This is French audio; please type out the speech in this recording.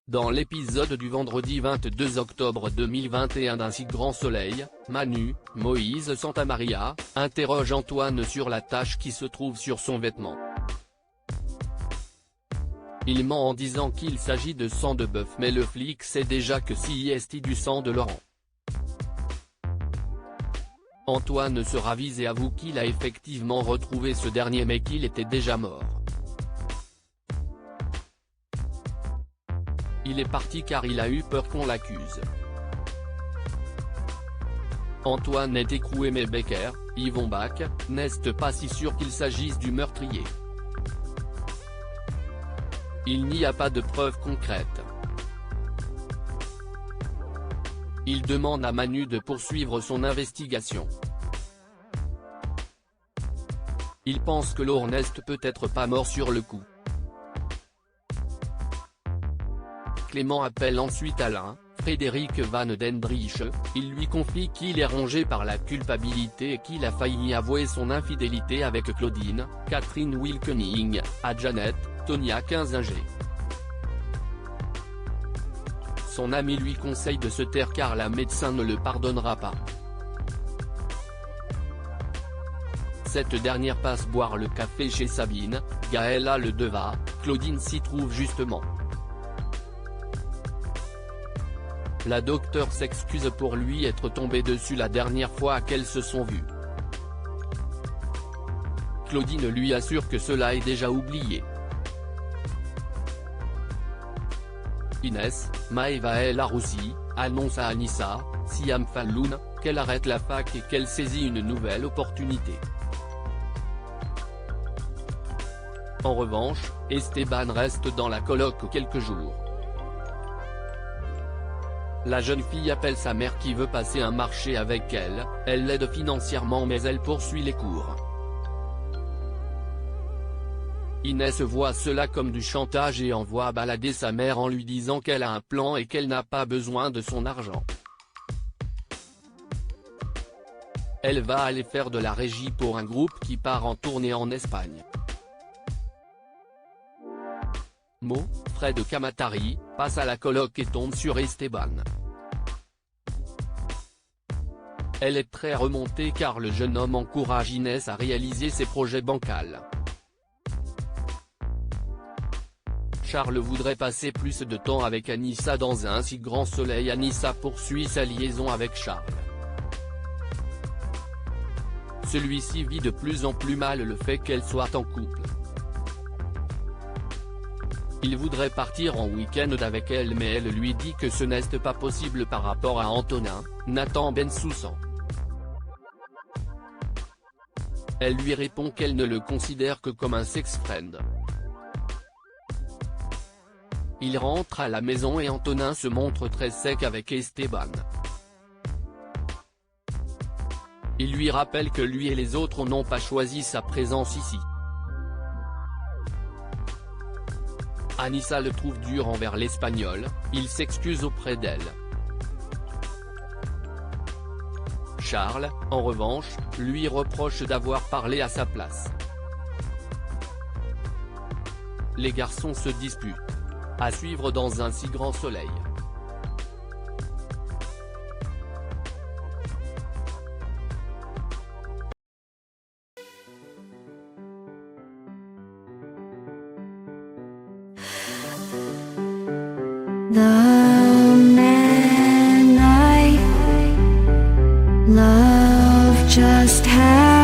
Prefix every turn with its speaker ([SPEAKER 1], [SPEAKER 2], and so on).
[SPEAKER 1] Dans l'épisode du vendredi 22 octobre 2021 d'Un si grand soleil, Manu, Moïse Santamaria, interroge Antoine sur la tache qui se trouve sur son vêtement. Il ment en disant qu'il s'agit de sang de bœuf, mais le flic sait déjà que c'est du sang de Laurent. Antoine se ravise et avoue qu'il a effectivement retrouvé ce dernier mais qu'il était déjà mort. Il est parti car il a eu peur qu'on l'accuse. Antoine est écroué mais Becker, Yvon Bach, n'est pas si sûr qu'il s'agisse du meurtrier. Il n'y a pas de preuves concrètes. Il demande à Manu de poursuivre son investigation. Il pense que Laurent n'est peut-être pas mort sur le coup. Clément appelle ensuite Alain, Frédéric Van Dendrich, il lui confie qu'il est rongé par la culpabilité et qu'il a failli avouer son infidélité avec Claudine, Catherine Wilkening, à Janet, Tonia Kinzinger. Son ami lui conseille de se taire car la médecin ne le pardonnera pas. Cette dernière passe boire le café chez Sabine, Gaël a le Deva, Claudine s'y trouve justement. La docteure s'excuse pour lui être tombée dessus la dernière fois qu'elles se sont vues. Claudine lui assure que cela est déjà oublié. Inès, Maëva El Aroussi, annonce à Anissa, Siam Falloun, qu'elle arrête la fac et qu'elle saisit une nouvelle opportunité. En revanche, Esteban reste dans la coloc quelques jours. La jeune fille appelle sa mère qui veut passer un marché avec elle, elle l'aide financièrement mais elle poursuit les cours. Inès voit cela comme du chantage et envoie balader sa mère en lui disant qu'elle a un plan et qu'elle n'a pas besoin de son argent. Elle va aller faire de la régie pour un groupe qui part en tournée en Espagne. Mo, Fred Kamatari, passe à la coloc et tombe sur Esteban. Elle est très remontée car le jeune homme encourage Inès à réaliser ses projets bancals. Charles voudrait passer plus de temps avec Anissa dans Un si grand soleil. Anissa poursuit sa liaison avec Charles. Celui-ci vit de plus en plus mal le fait qu'elle soit en couple. Il voudrait partir en week-end avec elle mais elle lui dit que ce n'est pas possible par rapport à Antonin, Nathan Bensoussan. Elle lui répond qu'elle ne le considère que comme un sex-friend. Il rentre à la maison et Antonin se montre très sec avec Esteban. Il lui rappelle que lui et les autres n'ont pas choisi sa présence ici. Anissa le trouve dur envers l'Espagnol, il s'excuse auprès d'elle. Charles, en revanche, lui reproche d'avoir parlé à sa place. Les garçons se disputent. À suivre dans Un si grand soleil.
[SPEAKER 2] The man I love just had